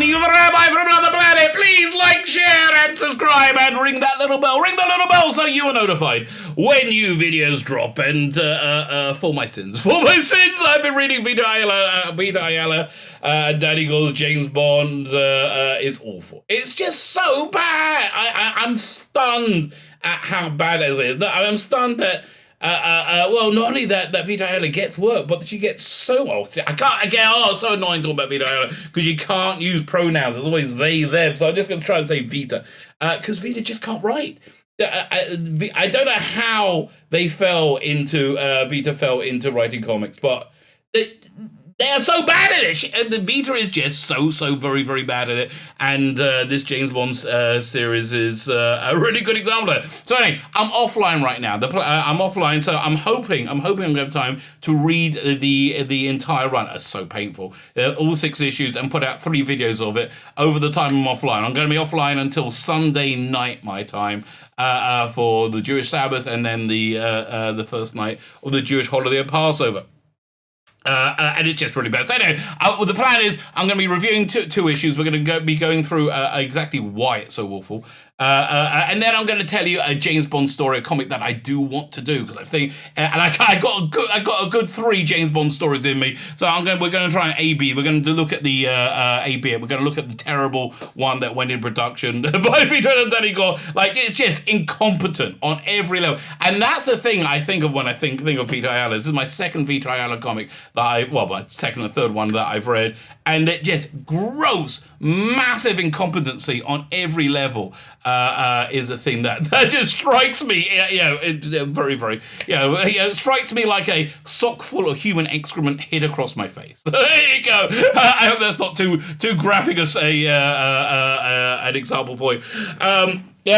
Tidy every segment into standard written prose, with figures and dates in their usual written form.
listening to the Rabbi from another planet. Please like, share, and subscribe, and ring that little bell. Ring the little bell so you are notified when new videos drop. And for my sins, I've been reading Vita Ayala. Daddy Goes James Bond is awful. It's just so bad. I'm stunned at how bad it is. I'm stunned that. Well, not only that Vita Ayala gets work, but she gets so old. It's so annoying talking about Vita Ayala because you can't use pronouns. It's always they, them. So I'm just going to try and say Vita because Vita just can't write. I don't know how Vita fell into writing comics, but they are so bad at it. The Vita is just so very, very bad at it. And this James Bond series is a really good example of it. So anyway, I'm offline right now. I'm offline, so I'm hoping I'm going to have time to read the entire run. It's so painful. All 6 issues and put out 3 videos of it over the time I'm offline. I'm going to be offline until Sunday night my time for the Jewish Sabbath and then the first night of the Jewish holiday of Passover. And it's just really bad. So anyway, the plan is I'm going to be reviewing two issues. We're going to be going through exactly why it's so awful. And then I'm going to tell you a James Bond story, a comic that I do want to do because I think, and I got a good 3 James Bond stories in me. So we're going to try an A/B. We're going to look at the A/B. We're going to look at the terrible one that went in production by Vita and Danny Gore. Like it's just incompetent on every level, and that's the thing I think of when I think of Vita Ayala. This is my second Vita Ayala comic my second and third one that I've read, and it just gross, massive incompetency on every level. Is a thing that just strikes me, very, very, strikes me like a sock full of human excrement hit across my face. There you go. I hope that's not too graphic as an example for you.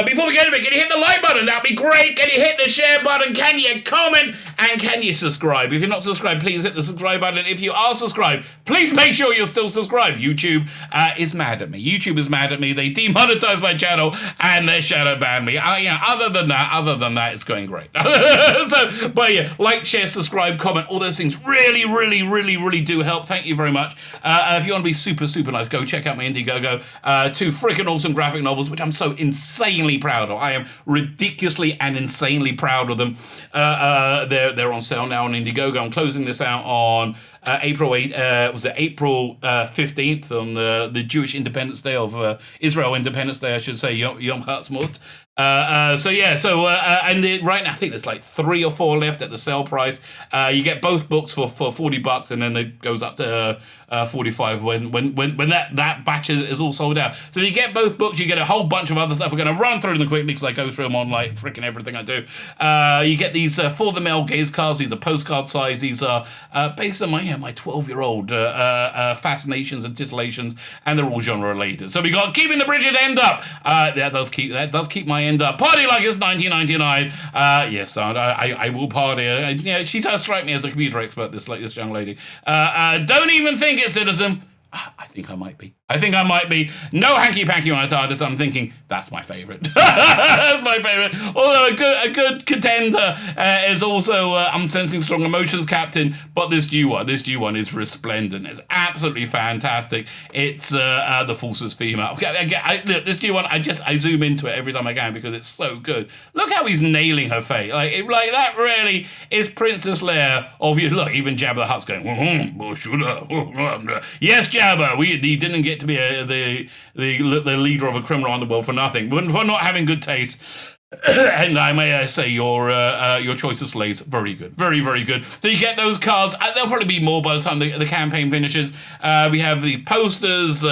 Before we get into it, can you hit the like button? That'd be great. Can you hit the share button? Can you comment? And can you subscribe? If you're not subscribed, please hit the subscribe button. If you are subscribed, please make sure you're still subscribed. YouTube is mad at me. YouTube is mad at me. They demonetized my channel and they shadow banned me. Other than that, it's going great. Like, share, subscribe, comment, all those things really, really, really, really do help. Thank you very much. If you want to be super, super nice, go check out my Indiegogo. 2 freaking awesome graphic novels, which I'm so insanely proud of. I am ridiculously and insanely proud of them. They're on sale now on Indiegogo. I'm closing this out on April 15th on the Jewish Independence Day of Israel Independence Day, I should say, Yom Ha'atzmaut. Right now I think there's like 3 or 4 left at the sale price. You get both books for $40, and then it goes up to 45 when that batch is all sold out. So you get both books, you get a whole bunch of other stuff. We're going to run through them quickly because I go through them on like freaking everything I do. You get these for the mail gaze cards. These are postcard size. These are based on my 12-year-old fascinations and titillations, and they're all genre related. So we got Keeping the Bridget End Up. That does keep my end up. Party like it's 1999. Yes, I will party. She does strike me as a computer expert. This young lady. Don't even think it, citizen. I think I might be. No hanky-panky on a TARDIS. I'm thinking, that's my favourite. That's my favourite. Although a good contender is also I'm Sensing Strong Emotions Captain, but this new one is resplendent. It's absolutely fantastic. It's the Falsus female. Look, this new one, I zoom into it every time I can because it's so good. Look how he's nailing her face. Like that really is Princess Leia of you. Look, even Jabba the Hutt's going, yes, Jabba, he didn't get to be the leader of a criminal underworld for nothing, for not having good taste. And I may say your choice of slaves, very good, very, very good. So you get those cards. There'll probably be more by the time the campaign finishes. We have the posters.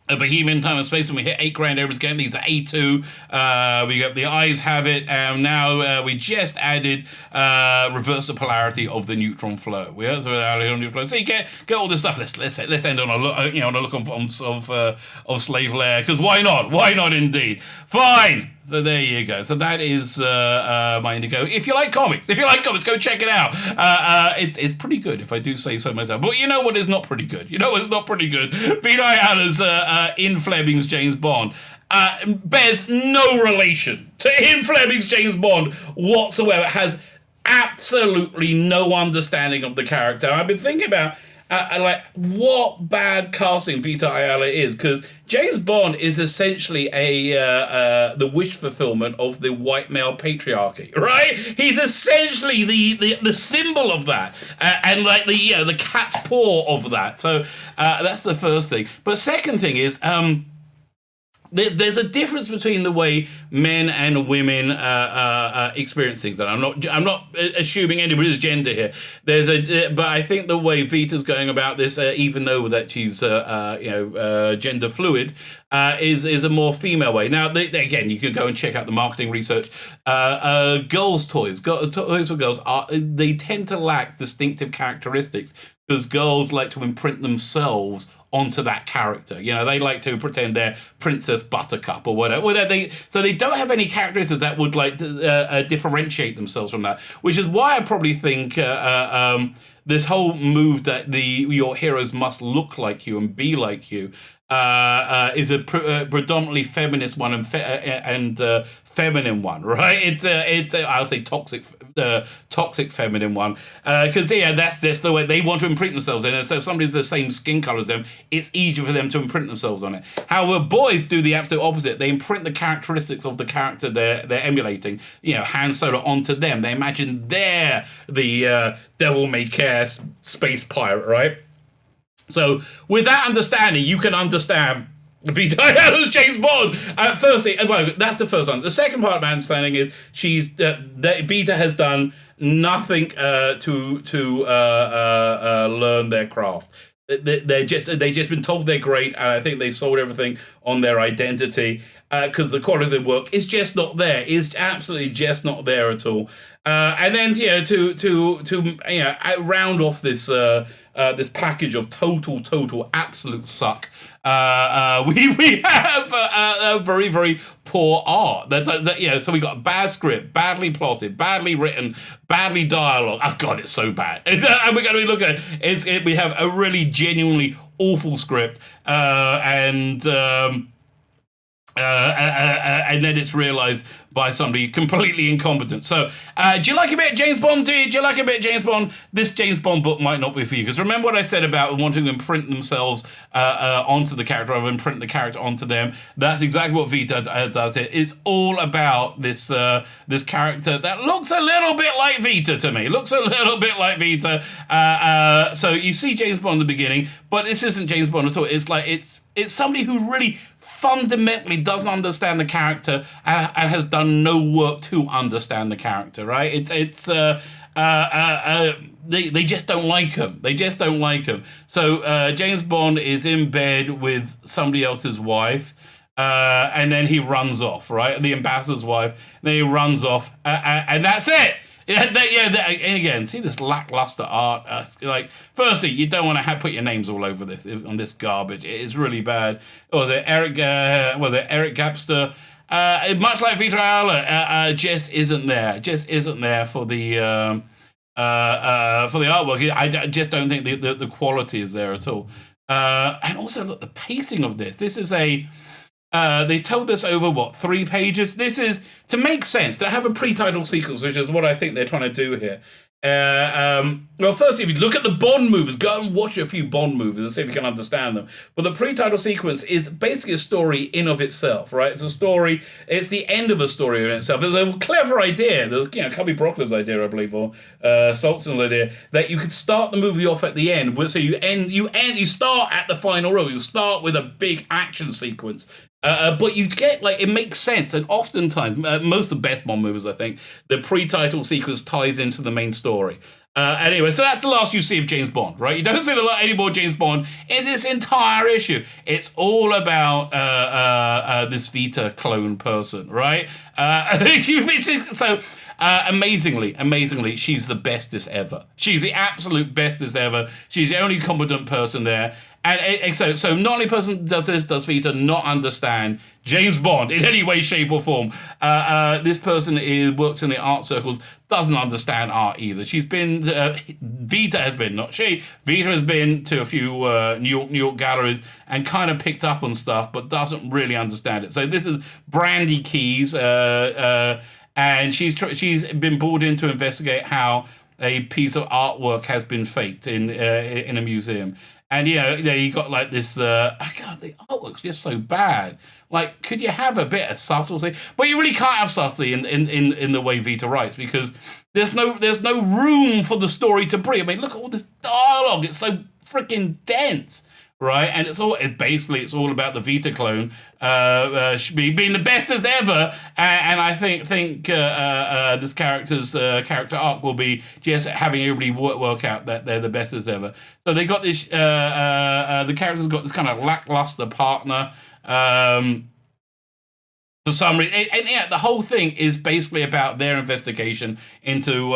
A Bohemian Time and Space, when we hit 8 grand every game. These are A2. We got The Eyes Have It, and now we just added reverse the polarity of the neutron flow. So you get all this stuff. Let's end on a look, on a look of Slave Lair, because why not? Why not indeed? Fine. So there you go. So that is my Indigo. If you like comics, go check it out. It's pretty good, if I do say so myself. But you know what is not pretty good? Vita Ayala's In Fleming's James Bond bears no relation to In Fleming's James Bond whatsoever. It has absolutely no understanding of the character. I've been thinking about like what bad casting Vita Ayala is, because James Bond is essentially the wish fulfillment of the white male patriarchy, right? He's essentially the symbol of that, and like the cat's paw of that. So that's the first thing. But second thing is. There's a difference between the way men and women experience things, and I'm not assuming anybody's gender here. But I think the way Vita's going about this, even though that she's gender fluid, is a more female way. Now, again, you can go and check out the marketing research. Toys for girls they tend to lack distinctive characteristics because girls like to imprint themselves onto that character. They like to pretend they're Princess Buttercup or whatever. So they don't have any characteristics that would like differentiate themselves from that, which is why I probably think this whole move that your heroes must look like you and be like you is a predominantly feminist one and feminine one, right? It's I'll say toxic feminine one, because that's the way they want to imprint themselves in it. So if somebody's the same skin color as them, it's easier for them to imprint themselves on it. However, boys do the absolute opposite. They imprint the characteristics of the character they're emulating, Han Solo, onto them. They imagine they're the devil may care space pirate, right? So with that understanding, you can understand Vita Ayala's James Bond. Firstly, well, that's the first one. The second part of my understanding is Vita has done nothing to learn their craft. They've just been told they're great, and I think they sold everything on their identity because the quality of their work is just not there. It's absolutely just not there at all. And then to round off this this package of total absolute suck. We have a very, very poor art. So we got a bad script, badly plotted, badly written, badly dialogue. Oh God, it's so bad. And we're going to be looking at it. We have a really genuinely awful script, and then it's realized by somebody completely incompetent. So, do you like a bit of James Bond? Do you like a bit of James Bond? This James Bond book might not be for you, because remember what I said about wanting to imprint themselves onto the character, rather than imprint the character onto them. That's exactly what Vita does here. It's all about this this character that looks a little bit like Vita to me. Looks a little bit like Vita. So you see James Bond in the beginning, but this isn't James Bond at all. It's like it's somebody who really fundamentally doesn't understand the character and has done no work to understand the character, right? They just don't like him. They just don't like him. So James Bond is in bed with somebody else's wife, and then he runs off, right? The ambassador's wife. And then he runs off, and that's it. And again, see this lackluster art. Firstly, you don't want to put your names all over this on this garbage. It is really bad. Was it Eric Gapster? Much like Vita Ayala, just isn't there. Just isn't there for the artwork. I just don't think the quality is there at all. And also, look, the pacing of this. This is they told this over, 3 pages? This is, to make sense, to have a pre-title sequence, which is what I think they're trying to do here. Well, firstly, if you look at the Bond movies, go and watch a few Bond movies and see if you can understand them. But the pre-title sequence is basically a story in of itself, right? It's a story, it's the end of a story in itself. It's a clever idea. There's, Cubby Broccoli's idea, I believe, or Saltzman's idea, that you could start the movie off at the end. So you start at the final role. You start with a big action sequence. But you get, it makes sense, and oftentimes, most of the best Bond movies, I think, the pre-title sequence ties into the main story. Anyway, so that's the last you see of James Bond, right? You don't see any more James Bond in this entire issue. It's all about this Vita clone person, right? Amazingly, she's the bestest ever. She's the absolute bestest ever. She's the only competent person there. And so not only person does Vita not understand James Bond in any way, shape, or form. This person works in the art circles, doesn't understand art either. She's been, Vita has been to a few New York galleries and kind of picked up on stuff, but doesn't really understand it. So this is Brandy Keys, and she's been brought in to investigate how a piece of artwork has been faked in a museum. And you got like this. God, the artwork's just so bad. Like, could you have a bit of subtlety? But you really can't have subtlety in the way Vita writes, because there's no room for the story to breathe. I mean, look at all this dialogue. It's so freaking dense, right? And it's all about the Vita clone being the best as ever. And I think this character arc will be just having everybody work out that they're the best as ever. So they got this. The characters got this kind of lackluster partner. For some reason, and the whole thing is basically about their investigation into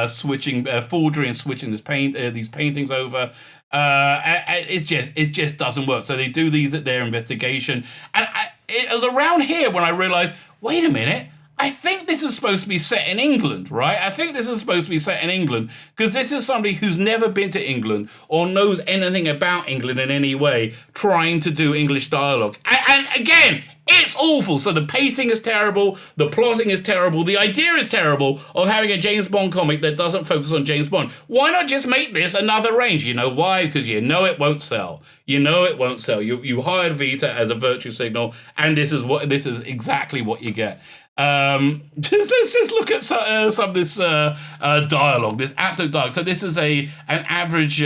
switching forgery and switching these paintings over. It just doesn't work. So they do their investigation, and it was around here when I realized, wait a minute. I think this is supposed to be set in England, right? I think this is supposed to be set in England, because this is somebody who's never been to England or knows anything about England in any way, trying to do English dialogue. And again, it's awful. So the pacing is terrible, the plotting is terrible, the idea is terrible of having a James Bond comic that doesn't focus on James Bond. Why not just make this another range? You know why? Because you know it won't sell. You know it won't sell. You hired Vita as a virtue signal, and this is exactly what you get. Let's just look at some of this dialogue, this absolute dialogue. So this is an average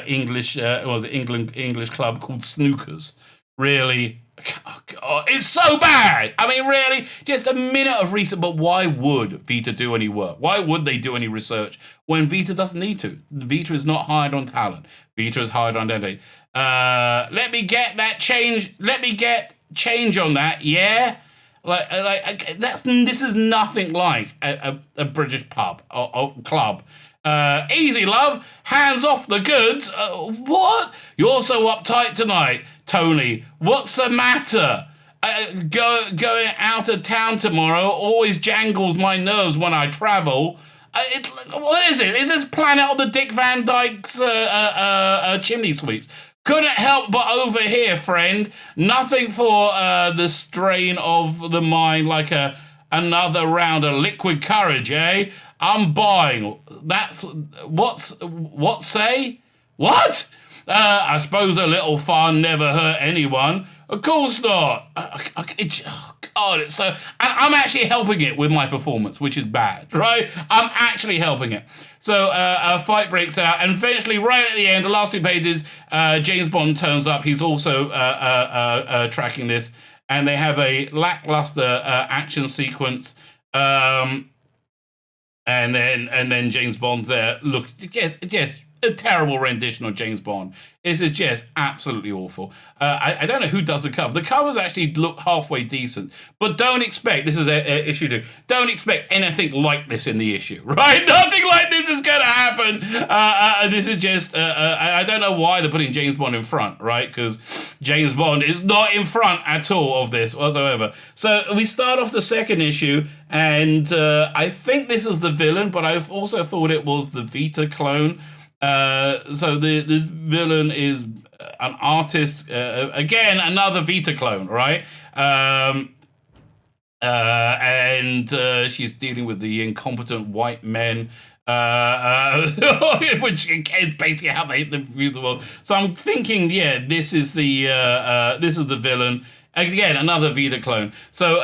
English English club called Snookers. Really, oh God, it's so bad. I mean, really, just a minute of research. But why would Vita do any work? Why would they do any research when Vita doesn't need to? Vita is not hired on talent. Vita is hired on identity. Let me get that change. Let me get change on that. Yeah. This is nothing like a British pub or club. Easy, love. Hands off the goods. What? You're so uptight tonight, Tony. What's the matter? Going out of town tomorrow always jangles my nerves when I travel. What is it? Is this Planet of the Dick Van Dyke's chimney sweeps? Couldn't help but overhear, friend. Nothing for the strain of the mind like another round of liquid courage, eh? I'm buying. That's what say? What? I suppose a little fun never hurt anyone. Of course not. God, it's so... And I'm actually helping it with my performance, which is bad, right? I'm actually helping it. So a fight breaks out, and eventually, right at the end, the last 2 pages, James Bond turns up. He's also tracking this, and they have a lackluster action sequence. And then James Bond's there. Look, just a terrible rendition of James Bond. It's just absolutely awful. I don't know who does the cover. The covers actually look halfway decent, but don't expect, this is a issue 2, don't expect anything like this in the issue, right? Nothing like this is going to happen. This is just, I don't know why they're putting James Bond in front, right? Because James Bond is not in front at all of this whatsoever. So we start off the second issue, and I think this is the villain, but I've also thought it was the Vita clone. So the villain is an artist, again, another Vita clone, right? And she's dealing with the incompetent white men, which is basically how they view the world. So I'm thinking, yeah, this is the villain. Again, another Vita clone. So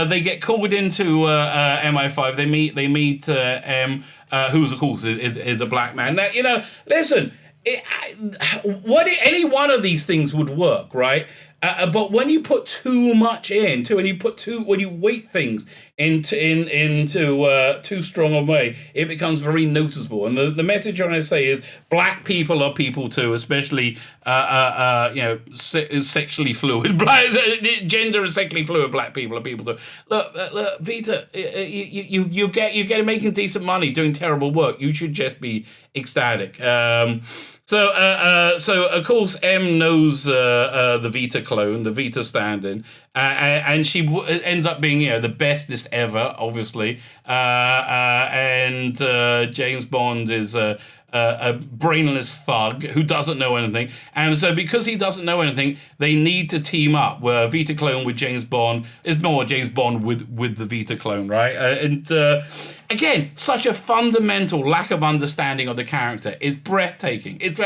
they get called into MI5. They meet M, who's of course is a black man. Now, listen, any one of these things would work, right? But when you put too much into, when you weight things into too strong a way, it becomes very noticeable. And the message I'm going to say is, black people are people too, especially sexually fluid, gender and sexually fluid black people are people too. Look, Vita, you're making decent money doing terrible work. You should just be ecstatic. So of course, M knows the Vita clone, the Vita stand-in, and she ends up being, the bestest ever, obviously. And James Bond is a brainless thug who doesn't know anything. And so because he doesn't know anything, they need to team up, where Vita clone with James Bond is more James Bond with the Vita clone, right? Again, such a fundamental lack of understanding of the character is breathtaking. It's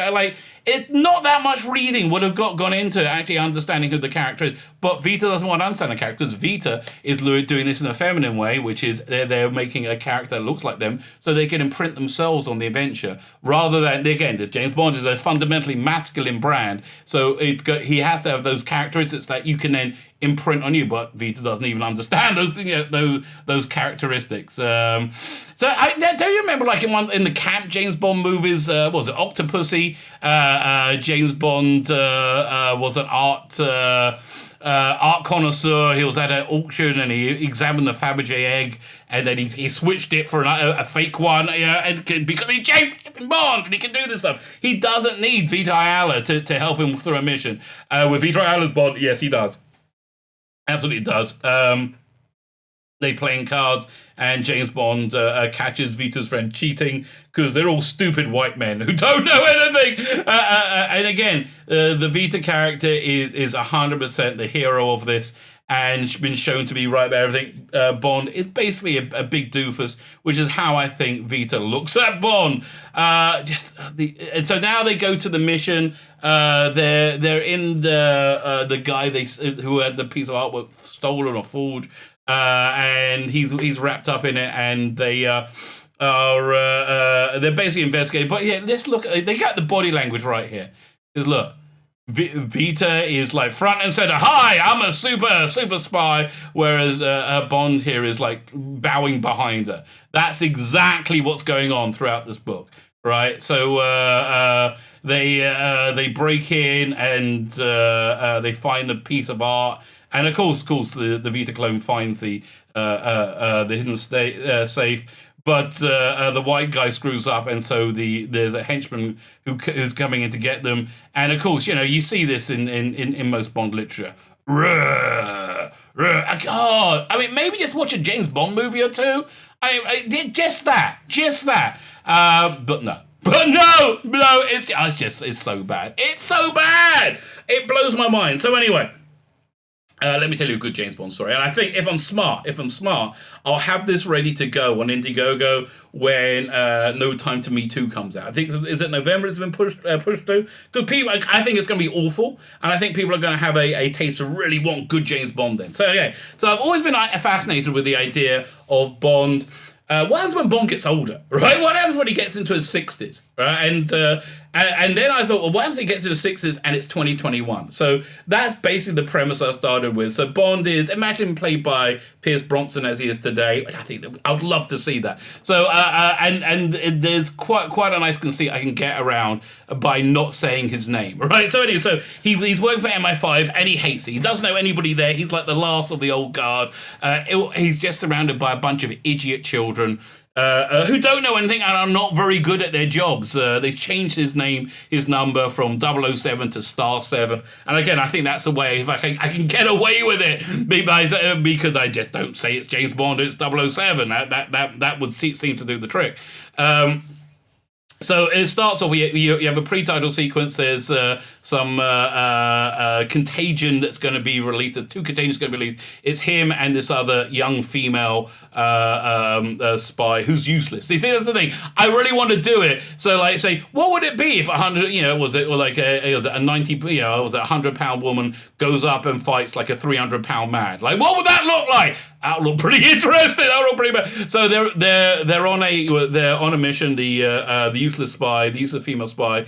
not that much reading would have gone into actually understanding who the character is, but Vita doesn't want to understand the character because Vita is doing this in a feminine way, which is they're making a character that looks like them so they can imprint themselves on the adventure, rather than, again, James Bond is a fundamentally masculine brand, so he has to have those characteristics that you can then imprint on you, but Vita doesn't even understand those characteristics. So don't you remember, like in the camp James Bond movies, what was it, Octopussy? James Bond was an art connoisseur. He was at an auction and he examined the Fabergé egg, and then he switched it for a fake one, and because he's James Bond and he can do this stuff. He doesn't need Vita Ayala to help him through a mission. With Vita Ayala's Bond, yes, he does. Absolutely does. They playing cards, and James Bond catches Vita's friend cheating because they're all stupid white men who don't know anything. And again, the Vita character is 100% the hero of this, and been shown to be right about everything. Bond is basically a big doofus, which is how I think Vita looks at Bond. And so now they go to the mission. They're in the guy who had the piece of artwork stolen or forged, and he's wrapped up in it, and they they're basically investigating. But yeah, let's look. They got the body language right here. Because look. Vita is like front and center. Hi, I'm a super spy. Whereas Bond here is like bowing behind her. That's exactly what's going on throughout this book, right? So they break in and they find the piece of art, and of course, the Vita clone finds the hidden safe. But the white guy screws up, and so there's a henchman who's coming in to get them. And of course, you see this in most Bond literature. God, I mean, maybe just watch a James Bond movie or two. Just that. But no, it's so bad. It's so bad. It blows my mind. So anyway. Let me tell you a good James Bond story. And I think if I'm smart, I'll have this ready to go on Indiegogo when No Time to Me 2 comes out. I think, is it November it's been pushed to? Because people, I think it's going to be awful. And I think people are going to have a taste of really want good James Bond then. So, okay. So I've always been fascinated with the idea of Bond. What happens when Bond gets older, right? What happens when he gets into his 60s, right? And then I thought, well, what happens when he gets into his 60s and it's 2021? So that's basically the premise I started with. So Bond is, imagine played by Pierce Brosnan as he is today. I think I would love to see that. So and there's quite a nice conceit I can get around by not saying his name, right? So anyway, so he's working for MI5 and he hates it. He doesn't know anybody there. He's like the last of the old guard. He's just surrounded by a bunch of idiot children who don't know anything and are not very good at their jobs. They've changed his name, his number from 007 to *7. And again, I think that's the way if I can get away with it because I just don't say it's James Bond, it's 007. That would seem to do the trick. So it starts off, you have a pre-title sequence. There's some contagion that's going to be released. There's 2 contagions going to be released. It's him and this other young female spy who's useless. See, that's the thing. I really want to do it. So, like, say, what would it be if 100, was it like a 90, was it a 100-pound woman goes up and fights like a 300-pound man? Like, what would that look like? That would look pretty interesting. That would look pretty bad. So they're on a mission. The useless female spy,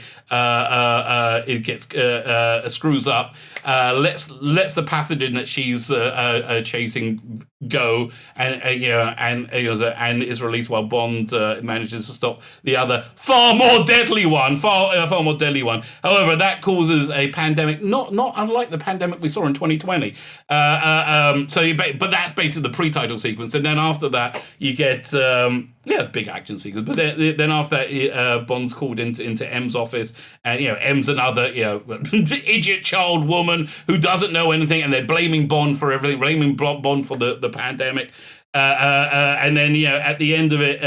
it gets screws up, lets the pathogen that she's chasing go, and is released while Bond manages to stop the other far more deadly one. However, that causes a pandemic, not unlike the pandemic we saw in 2020. But that's basically the pre-title sequence, and then after that you get it's a big action sequence. But then after that, Bond's called into M's office, and M's another idiot child woman who doesn't know anything, and they're blaming Bond for everything, blaming Bond for the pandemic. And then, at the end of it,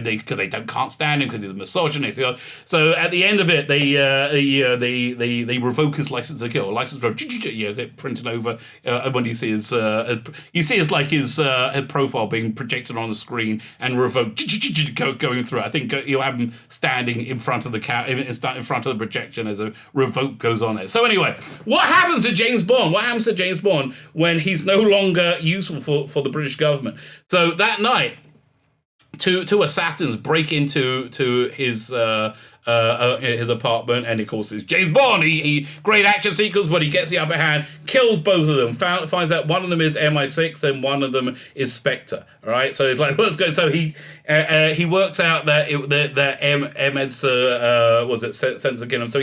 because they can't stand him because he's a misogynist. So at the end of it, they revoke his license to kill. License to it printed over when you see his profile being projected on the screen and revoked going through. I think you'll have him standing in front of in front of the projection as a revoke goes on it. So anyway, what happens to James Bond? What happens to James Bond when he's no longer useful for the British government? So that night, two assassins break into his apartment, and of course it's James Bond. He great action sequence, but he gets the upper hand, kills both of them. Finds out one of them is MI6 and one of them is Spectre. All right, so it's like what's going. So he works out that M's was it sent to kill him. So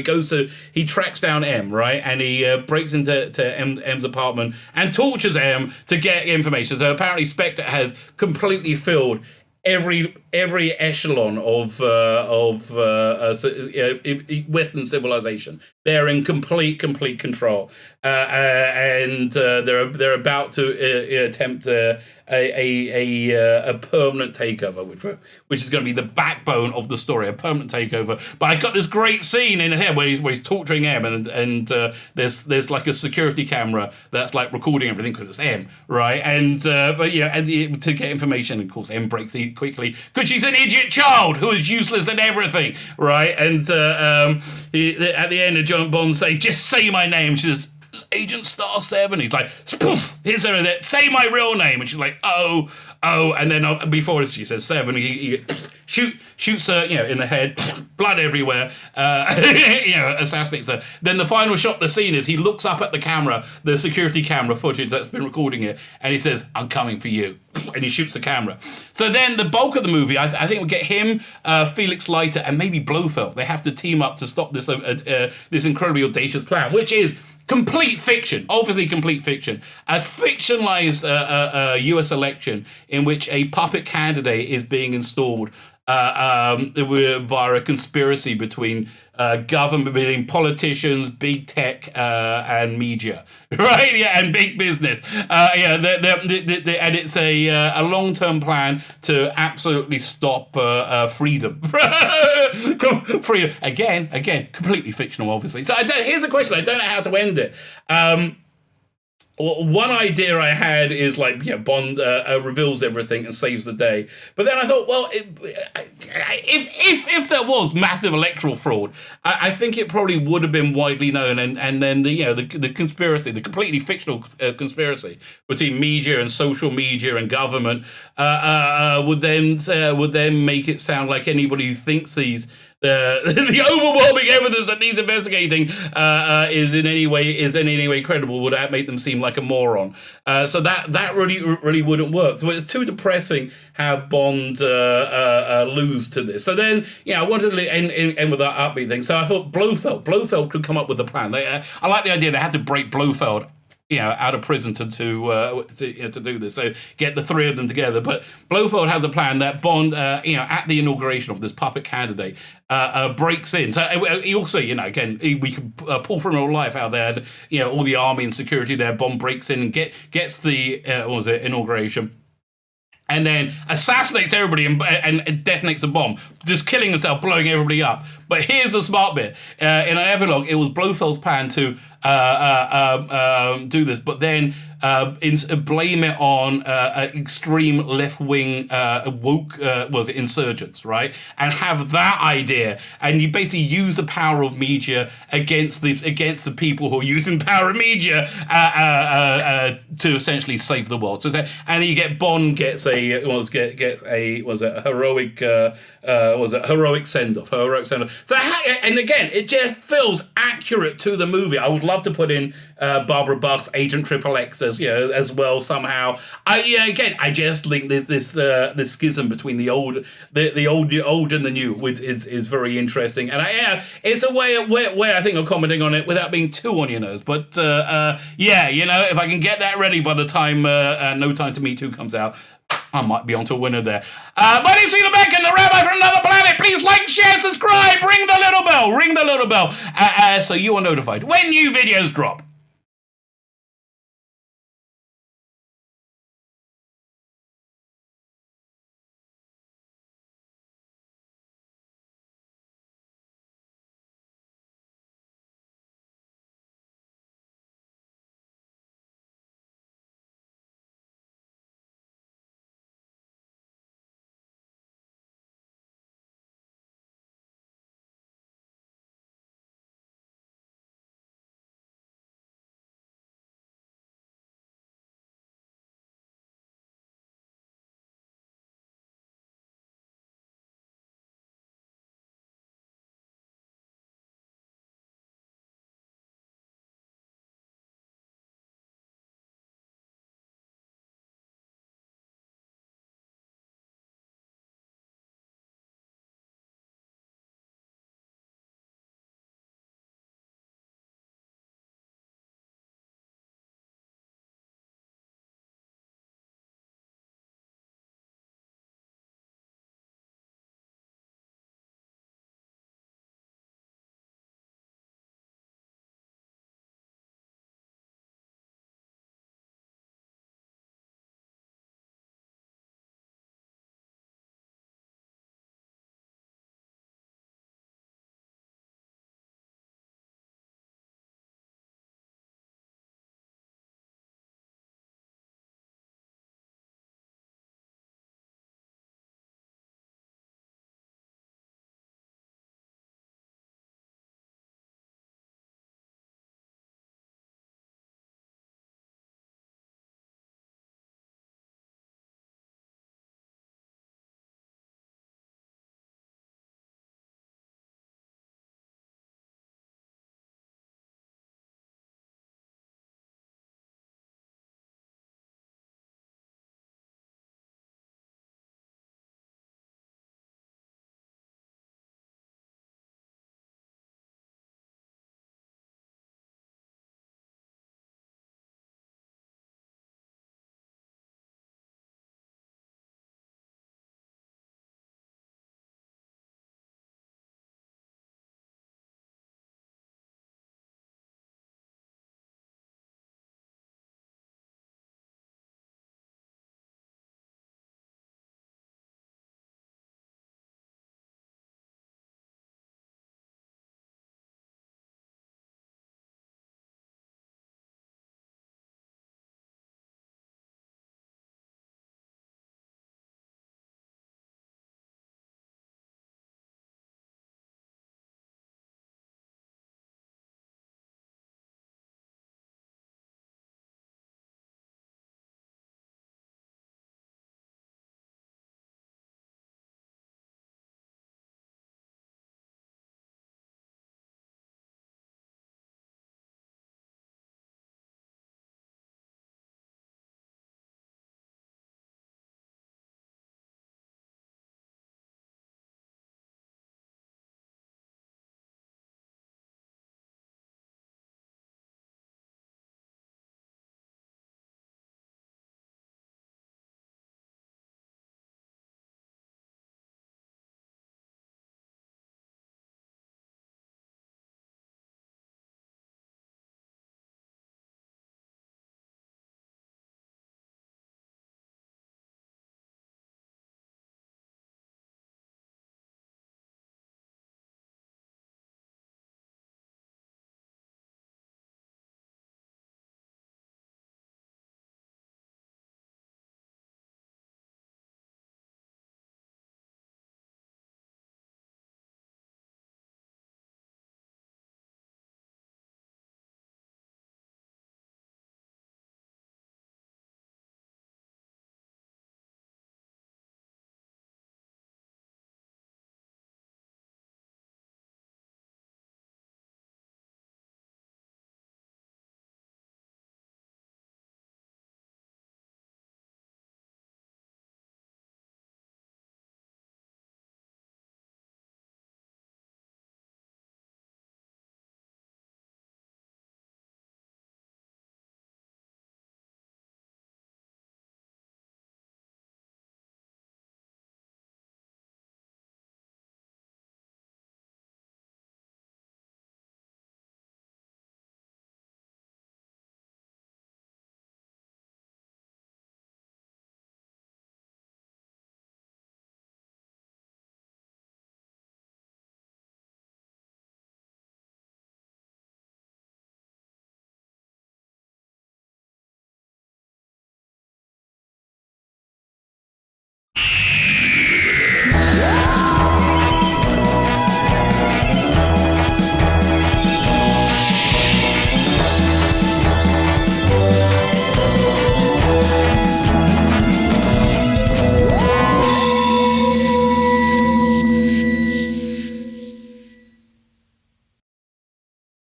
he tracks down M, right, and he breaks into M's apartment and tortures M to get information. So apparently Spectre has completely filled every echelon of Western civilization. They're in complete control, and they're about to attempt a permanent takeover, which is going to be the backbone of the story, a permanent takeover. But I got this great scene in here where he's torturing M, and there's like a security camera that's like recording everything because it's M, right? And to get information, of course, M breaks it quickly because she's an idiot child who is useless at everything, right? And at the end of John Bond saying, "Just say my name," she says, "Agent Star 7. He's like, "Poof, here's her there. Say my real name." And she's like, oh. And then before she says 7, he shoots her, in the head, blood everywhere, assassinates her. Then the final shot of the scene is he looks up at the camera, the security camera footage that's been recording it, and he says, "I'm coming for you." And he shoots the camera. So then the bulk of the movie, I think we'll get him, Felix Leiter, and maybe Blofeld. They have to team up to stop this incredibly audacious plan, which is complete fiction, obviously complete fiction. A fictionalized US election in which a puppet candidate is being installed via a conspiracy between government, between politicians, big tech, and media, right? Yeah, and big business. And it's a long-term plan to absolutely stop freedom. Freedom. Again, completely fictional, obviously. So here's a question. I don't know how to end it. One idea I had is Bond reveals everything and saves the day. But then I thought, well, if there was massive electoral fraud, I think it probably would have been widely known, and then the conspiracy, the completely fictional conspiracy between media and social media and government would then make it sound like anybody who thinks the overwhelming evidence that needs investigating is in any way credible would make them seem like a moron. So that really wouldn't work. So it's too depressing have Bond lose to this. So then I wanted to end with that upbeat thing. So I thought Blofeld could come up with a plan. I like the idea they had to break Blofeld out of prison to do this. So get the three of them together. But Blofeld has a plan that Bond, at the inauguration of this puppet candidate, breaks in. So he also, again, we can pull from real life out there. All the army and security there. Bond breaks in and gets the inauguration. And then assassinates everybody and detonates a bomb, just killing himself, blowing everybody up. But here's the smart bit. In an epilogue, it was Blofeld's plan to do this, but then blame it on extreme left-wing woke insurgents, right? And have that idea, and you basically use the power of media against the people who are using power of media to essentially save the world. So and you get Bond gets a heroic send-off. So and again, it just feels accurate to the movie. I would love to put in Barbara Buck's Agent XXX as well somehow. I just think this schism between the old and the new is very interesting, and it's a way I think of commenting on it without being too on your nose. But if I can get that ready by the time No Time to Me 2 comes out, I might be onto a winner there. My name's Vita Ayala, the Rabbi from another planet. Please like, share, subscribe, ring the little bell, so you are notified when new videos drop.